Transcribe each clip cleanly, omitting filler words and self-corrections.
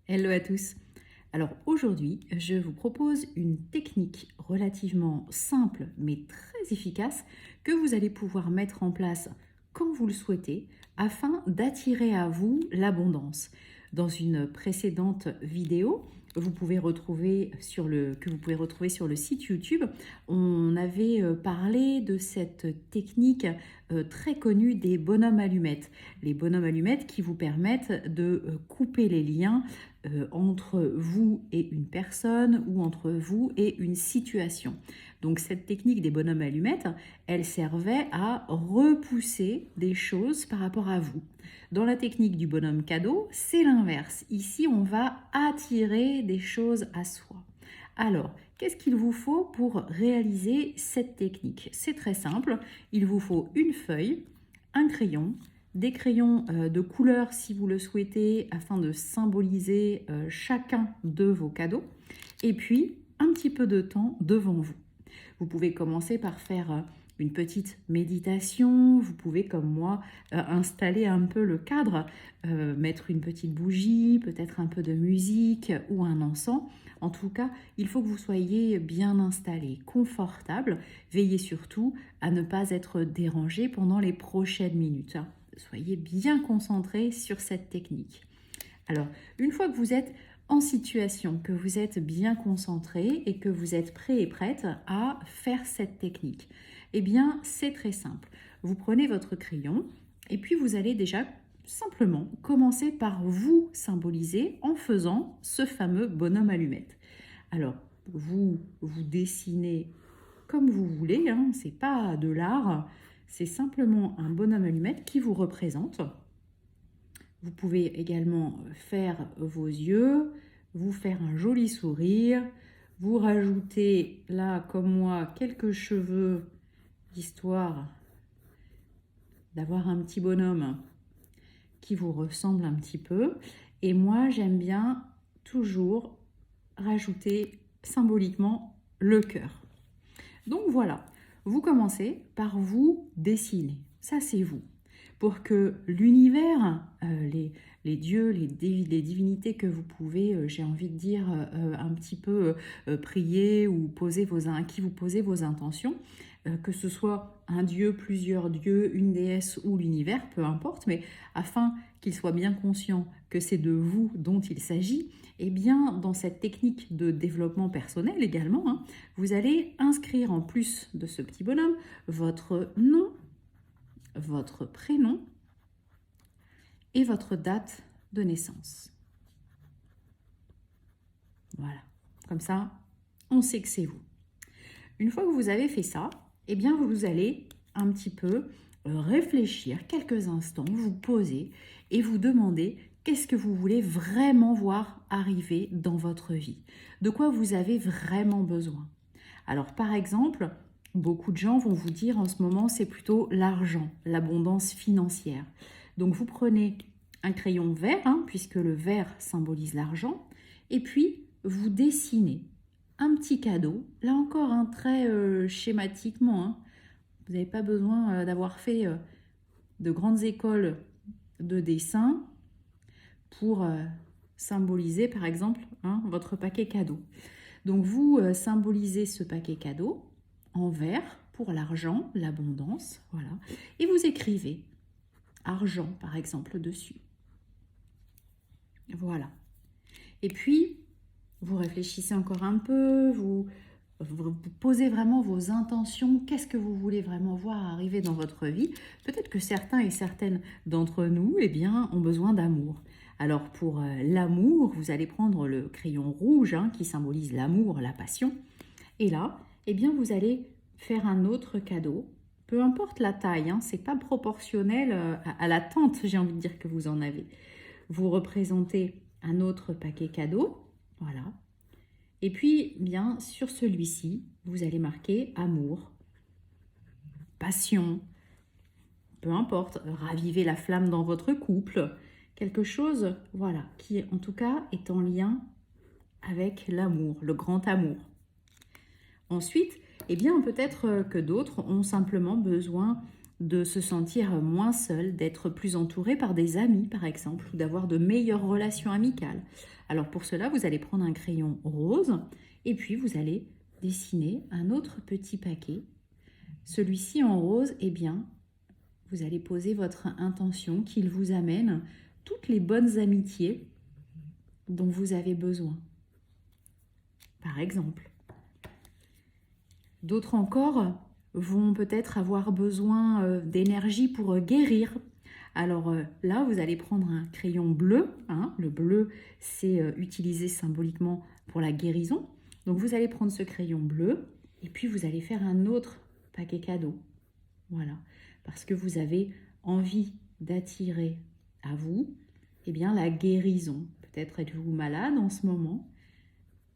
Hello à tous. Alors aujourd'hui, je vous propose une technique relativement simple mais très efficace que vous allez pouvoir mettre en place quand vous le souhaitez afin d'attirer à vous l'abondance. Dans une précédente vidéo, que vous pouvez retrouver sur le site YouTube, on avait parlé de cette technique très connue des bonhommes allumettes. Les bonhommes allumettes qui vous permettent de couper les liens entre vous et une personne ou entre vous et une situation. Donc cette technique des bonhommes allumettes, elle servait à repousser des choses par rapport à vous. Dans la technique du bonhomme cadeau, c'est l'inverse. Ici, on va attirer des choses à soi. Alors, qu'est-ce qu'il vous faut pour réaliser cette technique? C'est très simple. Il vous faut une feuille, un crayon, des crayons de couleur si vous le souhaitez afin de symboliser chacun de vos cadeaux et puis un petit peu de temps devant vous. Vous pouvez commencer par faire une petite méditation, vous pouvez comme moi installer un peu le cadre, mettre une petite bougie, peut-être un peu de musique ou un encens. En tout cas, il faut que vous soyez bien installé, confortable. Veillez surtout à ne pas être dérangé pendant les prochaines minutes. Soyez bien concentré sur cette technique. Alors, une fois que vous êtes en situation, que vous êtes bien concentré et que vous êtes prêt et prête à faire cette technique, eh bien, c'est très simple. Vous prenez votre crayon et puis vous allez déjà simplement commencer par vous symboliser en faisant ce fameux bonhomme allumette. Alors, vous dessinez comme vous voulez, hein, c'est pas de l'art, c'est simplement un bonhomme allumette qui vous représente. Vous pouvez également faire vos yeux, vous faire un joli sourire, vous rajouter là comme moi quelques cheveux, histoire d'avoir un petit bonhomme qui vous ressemble un petit peu. Et moi j'aime bien toujours rajouter symboliquement le cœur. Donc voilà, vous commencez par vous dessiner, ça c'est vous. Pour que l'univers, les dieux, les divinités que vous pouvez, j'ai envie de dire, un petit peu prier ou à qui vous posez vos intentions, que ce soit un dieu, plusieurs dieux, une déesse ou l'univers, peu importe, mais afin qu'il soit bien conscient que c'est de vous dont il s'agit, eh bien, dans cette technique de développement personnel également, hein, vous allez inscrire en plus de ce petit bonhomme votre nom, votre prénom et votre date de naissance. Voilà, comme ça, on sait que c'est vous. Une fois que vous avez fait ça, eh bien, vous allez un petit peu réfléchir quelques instants, vous poser et vous demander qu'est-ce que vous voulez vraiment voir arriver dans votre vie, de quoi vous avez vraiment besoin. Alors, par exemple, beaucoup de gens vont vous dire en ce moment, c'est plutôt l'argent, l'abondance financière. Donc, vous prenez un crayon vert, hein, puisque le vert symbolise l'argent, et puis vous dessinez un petit cadeau, là encore un très schématiquement, hein. Vous n'avez pas besoin d'avoir fait de grandes écoles de dessin pour symboliser par exemple hein, votre paquet cadeau. Donc vous symbolisez ce paquet cadeau en vert pour l'argent, l'abondance, voilà, et vous écrivez argent par exemple dessus. Voilà. Et puis vous réfléchissez encore un peu, vous posez vraiment vos intentions, qu'est-ce que vous voulez vraiment voir arriver dans votre vie. Peut-être que certains et certaines d'entre nous eh bien, ont besoin d'amour. Alors pour l'amour, vous allez prendre le crayon rouge hein, qui symbolise l'amour, la passion. Et là, eh bien, vous allez faire un autre cadeau. Peu importe la taille, hein, c'est pas proportionnel à l'attente, j'ai envie de dire, que vous en avez. Vous représentez un autre paquet cadeau, voilà. Et puis, bien, sur celui-ci, vous allez marquer amour, passion, peu importe, raviver la flamme dans votre couple, quelque chose, voilà, qui en tout cas est en lien avec l'amour, le grand amour. Ensuite, eh bien, peut-être que d'autres ont simplement besoin de se sentir moins seul, d'être plus entouré par des amis par exemple, ou d'avoir de meilleures relations amicales. Alors pour cela, vous allez prendre un crayon rose et puis vous allez dessiner un autre petit paquet. Celui-ci en rose, eh bien, vous allez poser votre intention qu'il vous amène toutes les bonnes amitiés dont vous avez besoin. Par exemple. D'autres encore vont peut-être avoir besoin d'énergie pour guérir. Alors là, vous allez prendre un crayon bleu. Le bleu, c'est utilisé symboliquement pour la guérison. Donc vous allez prendre ce crayon bleu et puis vous allez faire un autre paquet cadeau. Voilà, parce que vous avez envie d'attirer à vous la guérison. Peut-être êtes-vous malade en ce moment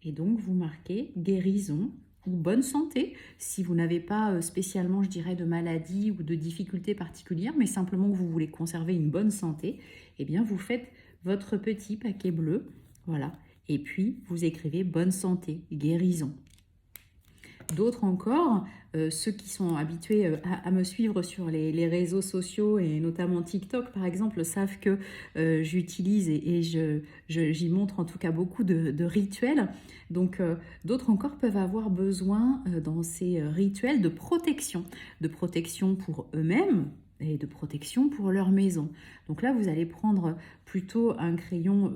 et donc vous marquez guérison ou bonne santé, si vous n'avez pas spécialement, je dirais, de maladie ou de difficultés particulières, mais simplement que vous voulez conserver une bonne santé, eh bien vous faites votre petit paquet bleu, voilà, et puis vous écrivez bonne santé, guérison. D'autres encore, ceux qui sont habitués à me suivre sur les réseaux sociaux et notamment TikTok par exemple, savent que j'utilise et j'y montre en tout cas beaucoup de rituels. Donc d'autres encore peuvent avoir besoin dans ces rituels de protection pour eux-mêmes et de protection pour leur maison. Donc là, vous allez prendre plutôt un crayon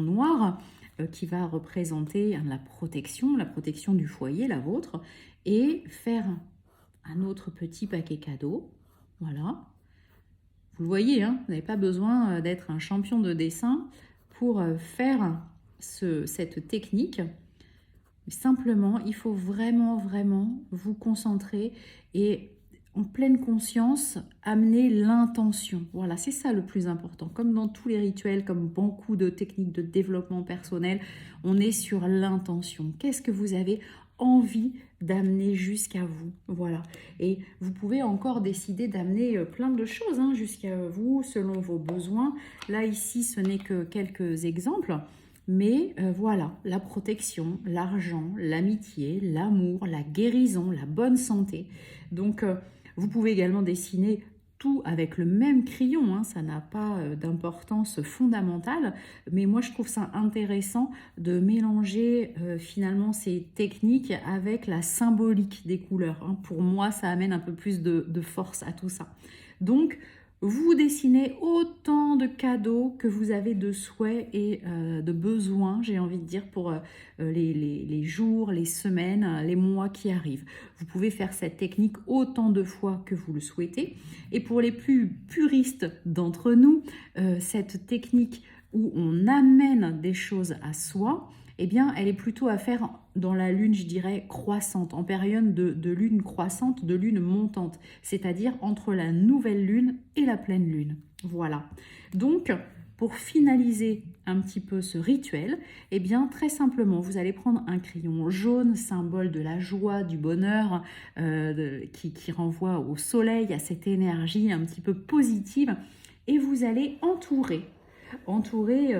noir qui va représenter la protection du foyer, la vôtre, et faire un autre petit paquet cadeau. Voilà. Vous le voyez, vous n'avez pas besoin d'être un champion de dessin pour faire cette technique. Simplement, il faut vraiment, vraiment vous concentrer et en pleine conscience, amener l'intention. Voilà, c'est ça le plus important. Comme dans tous les rituels, comme beaucoup de techniques de développement personnel, on est sur l'intention. Qu'est-ce que vous avez envie d'amener jusqu'à vous? Voilà. Et vous pouvez encore décider d'amener plein de choses jusqu'à vous, selon vos besoins. Là, ici, ce n'est que quelques exemples. Mais voilà, la protection, l'argent, l'amitié, l'amour, la guérison, la bonne santé. Donc, vous pouvez également dessiner tout avec le même crayon, ça n'a pas d'importance fondamentale, mais moi je trouve ça intéressant de mélanger finalement ces techniques avec la symbolique des couleurs. Pour moi, ça amène un peu plus de force à tout ça. Donc, vous dessinez autant de cadeaux que vous avez de souhaits et de besoins, j'ai envie de dire, pour les jours, les semaines, les mois qui arrivent. Vous pouvez faire cette technique autant de fois que vous le souhaitez. Et pour les plus puristes d'entre nous, cette technique où on amène des choses à soi, eh bien, elle est plutôt à faire dans la lune, je dirais, croissante, en période de lune croissante, de lune montante, c'est-à-dire entre la nouvelle lune et la pleine lune. Voilà. Donc, pour finaliser un petit peu ce rituel, eh bien, très simplement, vous allez prendre un crayon jaune, symbole de la joie, du bonheur, qui renvoie au soleil, à cette énergie un petit peu positive, et vous allez entourer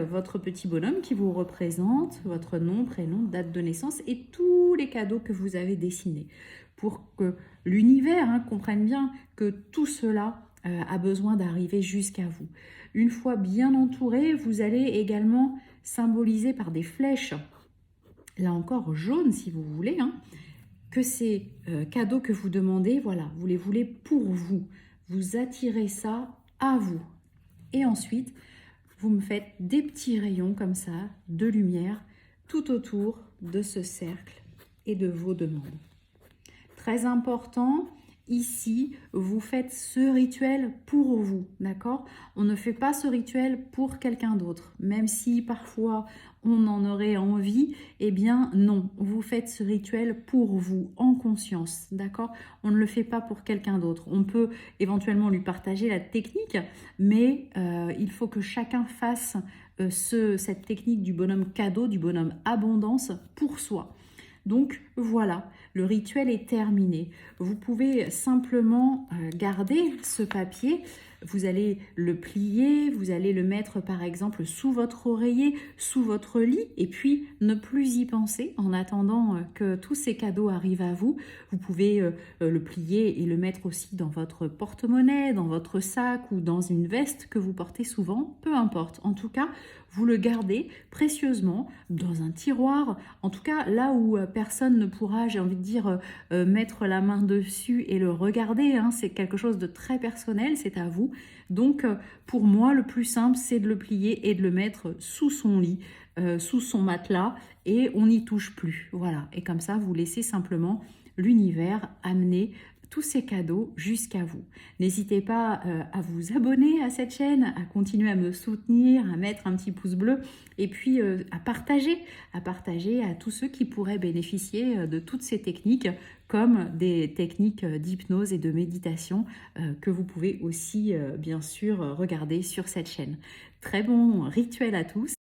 votre petit bonhomme qui vous représente, votre nom, prénom, date de naissance et tous les cadeaux que vous avez dessinés pour que l'univers comprenne bien que tout cela a besoin d'arriver jusqu'à vous. Une fois bien entouré, vous allez également symboliser par des flèches, là encore jaunes si vous voulez, que ces cadeaux que vous demandez, voilà, vous les voulez pour vous. Vous attirez ça à vous. Et ensuite, vous me faites des petits rayons comme ça, de lumière, tout autour de ce cercle et de vos demandes. Très important, ici, vous faites ce rituel pour vous, d'accord? On ne fait pas ce rituel pour quelqu'un d'autre, même si parfois on en aurait envie, eh bien non, vous faites ce rituel pour vous, en conscience, d'accord? On ne le fait pas pour quelqu'un d'autre. On peut éventuellement lui partager la technique, mais il faut que chacun fasse cette technique du bonhomme cadeau, du bonhomme abondance pour soi. Donc voilà, le rituel est terminé. Vous pouvez simplement garder ce papier Vous allez le plier, vous allez le mettre par exemple sous votre oreiller, sous votre lit, et puis ne plus y penser en attendant que tous ces cadeaux arrivent à vous. Vous pouvez le plier et le mettre aussi dans votre porte-monnaie, dans votre sac ou dans une veste que vous portez souvent, peu importe. En tout cas, vous le gardez précieusement dans un tiroir, en tout cas là où personne ne pourra, j'ai envie de dire, mettre la main dessus et le regarder, hein. C'est quelque chose de très personnel, c'est à vous. Donc pour moi, le plus simple, c'est de le plier et de le mettre sous son lit, sous son matelas, et on n'y touche plus. Voilà, et comme ça, vous laissez simplement l'univers amener tous ces cadeaux jusqu'à vous. N'hésitez pas à vous abonner à cette chaîne, à continuer à me soutenir, à mettre un petit pouce bleu et puis à partager à tous ceux qui pourraient bénéficier de toutes ces techniques comme des techniques d'hypnose et de méditation que vous pouvez aussi bien sûr regarder sur cette chaîne. Très bon rituel à tous.